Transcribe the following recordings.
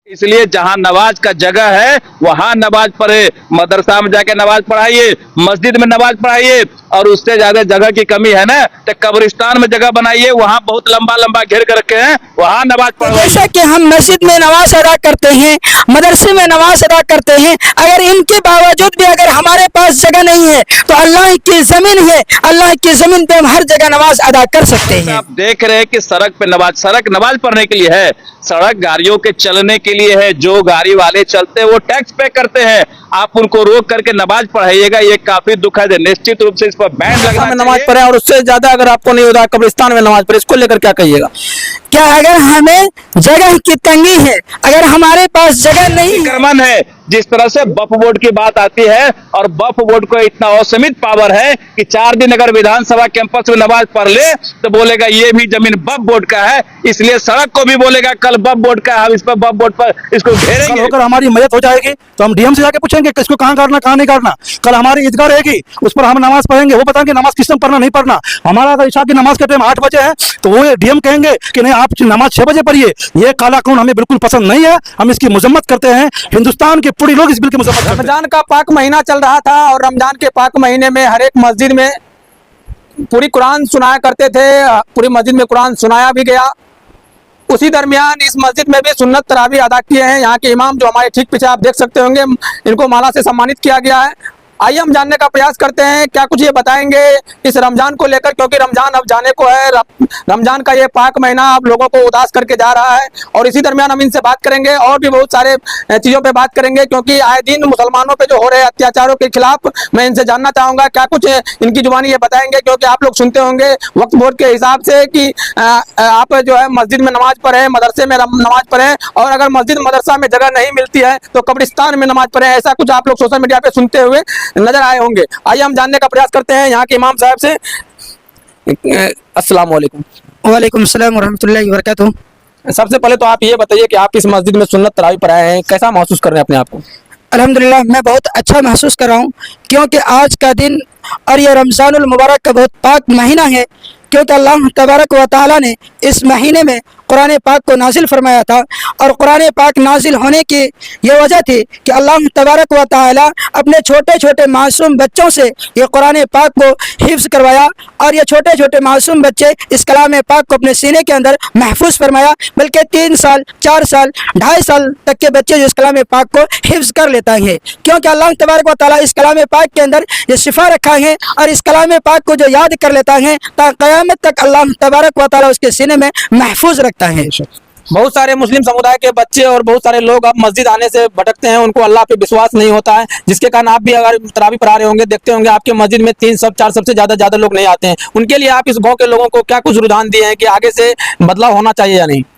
اس لیے جہاں نماز کا جگہ ہے وہاں نماز پڑھے، مدرسہ میں جا کے نماز پڑھائیے، مسجد میں نماز پڑھائیے، اور اس سے زیادہ جگہ کی کمی ہے نا تو قبرستان میں جگہ بنائیے، وہاں بہت لمبا لمبا گھیر کے رکھے ہیں، وہاں نماز پڑھوائیے۔ جیسا کہ ہم مسجد میں نماز ادا کرتے ہیں، مدرسے میں نماز ادا کرتے ہیں، اگر ان کے باوجود بھی اگر ہمارے پاس جگہ نہیں ہے تو اللہ کی زمین ہے، اللہ کی زمین پہ ہم ہر جگہ نماز ادا کر سکتے ہیں۔ آپ دیکھ رہے ہیں کہ سڑک پہ سڑک نماز پڑھنے کے لیے ہے، سڑک گاڑیوں کے چلنے کے لیے ہے، جو گاڑی والے چلتے ہیں وہ ٹیکس پے کرتے ہیں، آپ ان کو روک کر کے نماز پڑھائیے گا، یہ کافی دکھ ہے۔ نشچت روپ سے اس پر بین لگنا میں نماز پڑھیں اور اس سے زیادہ اگر آپ کو نہیں ہوتا قبرستان میں نماز پڑھے، اس کو لے کر کیا کہیے گا؟ کیا اگر ہمیں جگہ کی تنگی ہے، اگر ہمارے پاس جگہ نہیں ہے، کرمن ہے جس طرح سے وقف بورڈ کی بات آتی ہے، اور وقف بورڈ کو اتنا اوسمت پاور ہے کہ 4 دن اگر ودھان سبھا کیمپس میں نماز پڑھ لے تو بولے گا یہ بھی زمین وقف بورڈ کا ہے، اس لیے سڑک کو بھی بولے گا کل وقف بورڈ کا ہے، ہم اس پر وقف بورڈ پر اس کو گھیریں کل گے۔ ہو کر ہماری میت ہو جائے گی تو ہم ڈی ایم سے جا کے پوچھیں گے کہ اس کو کہاں کرنا کہاں نہیں کرنا۔ کل ہماری عیدگاہ رہے گی اس پر ہم نماز پڑھیں گے، وہ بتائیں گے نماز کس ٹائم پڑھنا نہیں پڑھنا۔ ہمارا اگر عشاء کی نماز کا ٹائم 8 بجے ہے تو وہ ڈی ایم کہیں گے کہ نہیں آپ نماز 6 بجے پڑھیے۔ یہ کالا قانون ہمیں بالکل پسند نہیں ہے، ہم اس کی مذمت کرتے ہیں، ہندوستان کے پوری لوگ اس بل کی مذمت کرتے ہیں۔ رمضان کا پاک مہینہ چل رہا تھا اور رمضان کے پاک مہینے میں ہر ایک مسجد میں پوری قرآن سنایا کرتے تھے، پوری مسجد میں قرآن سنایا بھی گیا۔ اسی درمیان اس مسجد میں بھی سنت تراویح ادا کیے ہیں۔ یہاں کے امام جو ہمارے ٹھیک پیچھے آپ دیکھ سکتے ہوں گے، ان کو مالا سے سمانت کیا گیا ہے۔ آئیے ہم جاننے کا پریاس کرتے ہیں کیا کچھ یہ بتائیں گے اس رمضان کو لے کر، کیونکہ رمضان اب جانے کو ہے، رمضان کا یہ پاک مہینہ اب لوگوں کو اداس کر کے جا رہا ہے، اور اسی درمیان ہم ان سے بات کریں گے اور بھی بہت سارے چیزوں پہ بات کریں گے، کیونکہ آئے دن مسلمانوں پہ جو ہو رہے اتیاچاروں کے خلاف میں ان سے جاننا چاہوں گا کیا کچھ ان کی زبانی یہ بتائیں گے، کیونکہ آپ لوگ سنتے ہوں گے وقت بورڈ کے حساب سے کہ آپ جو ہے مسجد میں نماز پڑھیں، مدرسے میں نماز پڑھیں، اور اگر مسجد مدرسہ میں جگہ نہیں ملتی ہے تو قبرستان میں نماز پڑھیں، ایسا کچھ آپ لوگ سوشل میڈیا پہ سنتے ہوئے نظر آئے ہوں گے۔ آئیے ہم جاننے کا پریاس کرتے ہیں یہاں کے امام صاحب سے۔ السلام علیکم۔ وعلیکم السلام ورحمۃ اللہ وبرکاتہ۔ سب سے پہلے تو آپ یہ بتائیے کہ آپ اس مسجد میں سنت تراویح پر آئے ہیں، کیسا محسوس کر رہے ہیں اپنے آپ کو؟ الحمدللہ میں بہت اچھا محسوس کر رہا ہوں، کیونکہ آج کا دن اور یہ رمضان المبارک کا بہت پاک مہینہ ہے، کیونکہ اللہ تبارک و تعالیٰ نے اس مہینے میں قرآن پاک کو نازل فرمایا تھا، اور قرآن پاک نازل ہونے کی یہ وجہ تھی کہ اللہ تبارک و تعالیٰ اپنے چھوٹے چھوٹے معصوم بچوں سے یہ قرآن پاک کو حفظ کروایا، اور یہ چھوٹے چھوٹے معصوم بچے اس کلام پاک کو اپنے سینے کے اندر محفوظ فرمایا، بلکہ 3 سال 4 سال 2.5 سال تک کے بچے جو اس کلام پاک کو حفظ کر لیتا ہے، کیونکہ اللہ تبارک و تعالیٰ اس کلام پاک کے اندر یہ شفا رکھا ہے، اور اس کلام پاک کو جو یاد کر لیتا ہے تا قیامت تک اللہ تبارک و تعالیٰ اس کے سینے میں محفوظ رکھتا ہے۔ بہت سارے مسلم سمودائے کے بچے اور بہت سارے لوگ اب مسجد آنے سے بھٹکتے ہیں، ان کو اللہ پہ وشواس نہیں ہوتا ہے، جس کے کارن آپ بھی اگر تراویح پڑھا رہے ہوں گے دیکھتے ہوں گے آپ کے مسجد میں 3 سب 4 سب سے زیادہ لوگ نہیں آتے ہیں۔ ان کے لیے آپ اس گاؤں کے لوگوں کو کیا کچھ رجحان دیے ہیں کہ آگے سے بدلاؤ ہونا چاہیے یا نہیں؟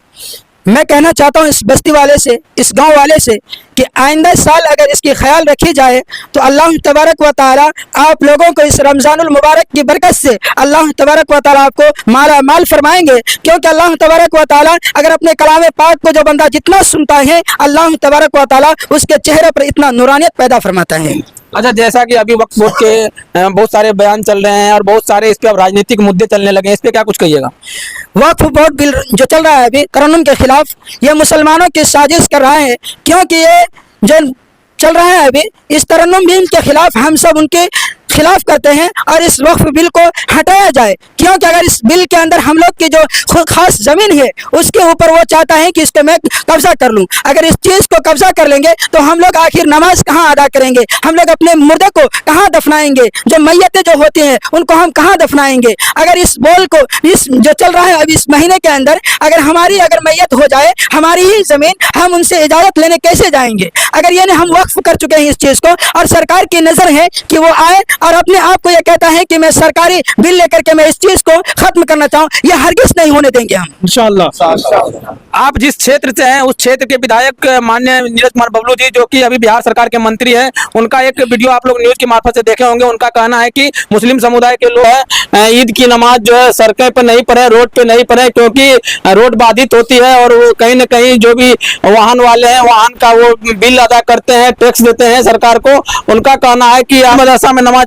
میں کہنا چاہتا ہوں اس بستی والے سے، اس گاؤں والے سے، کہ آئندہ سال اگر اس کی خیال رکھی جائے تو اللہ تبارک و تعالیٰ آپ لوگوں کو اس رمضان المبارک کی برکت سے اللہ تبارک و تعالیٰ آپ کو مالا مال فرمائیں گے، کیونکہ اللہ تبارک و تعالیٰ اگر اپنے کلام پاک کو جو بندہ جتنا سنتا ہے اللہ تبارک و تعالیٰ اس کے چہرے پر اتنا نورانیت پیدا فرماتا ہے۔ اچھا، جیسا کہ ابھی وقت بورڈ کے بہت سارے بیان چل رہے ہیں اور بہت سارے اس پہ اب راجنیتک مدعے چلنے لگے ہیں، اس پہ کیا کچھ کہیے گا؟ وقف بورڈ بل جو چل رہا ہے ابھی ترنم کے خلاف، یہ مسلمانوں کی سازش کر رہا ہے، کیونکہ یہ جو چل رہا ہے ابھی اس ترنم بل کے خلاف ہم سب ان کے خلاف کرتے ہیں، اور اس وقف بل کو ہٹایا جائے، کیونکہ اگر اس بل کے اندر ہم لوگ کی جو خاص زمین ہے اس کے اوپر وہ چاہتا ہے کہ اس کو میں قبضہ کر لوں، اگر اس چیز کو قبضہ کر لیں گے تو ہم لوگ آخر نماز کہاں ادا کریں گے، ہم لوگ اپنے مردے کو کہاں دفنائیں گے، جو میتیں جو ہوتی ہیں ان کو ہم کہاں دفنائیں گے؟ اگر اس بول کو اس جو چل رہا ہے اب اس مہینے کے اندر اگر ہماری میت ہو جائے ہماری ہی زمین، ہم ان سے اجازت لینے کیسے جائیں گے؟ اگر یہ ہم وقف کر چکے ہیں اس چیز کو، اور سرکار کی نظر ہے کہ وہ آئے اور اپنے آپ کو یہ کہتا ہے کہ میں سرکاری بل لے کر کے میں اس چیز کو ختم کرنا چاہوں، یہ ہرگز نہیں ہونے دیں گے ہم انشاءاللہ۔ آپ جس چھیتر سے ہیں اس چھیتر کے ودھایک مانیہ نیرج کمار ببلو جی، جو کہ ابھی بہار سرکار کے منتری ہیں، ان کا ایک ویڈیو آپ لوگ نیوز کی مارفت سے دیکھے ہوں گے۔ ان کا کہنا ہے کہ مسلم سمودائے کے لوگ ہیں عید کی نماز جو ہے سڑکیں پہ نہیں پڑھیں، روڈ پہ نہیں پڑھیں، کیونکہ روڈ بادھت ہوتی ہے، اور وہ کہیں نہ کہیں جو بھی واہن والے ہیں واہن کا وہ بل ادا کرتے ہیں، ٹیکس دیتے ہیں سرکار کو۔ ان کا کہنا ہے کہ مدرسہ میں نماز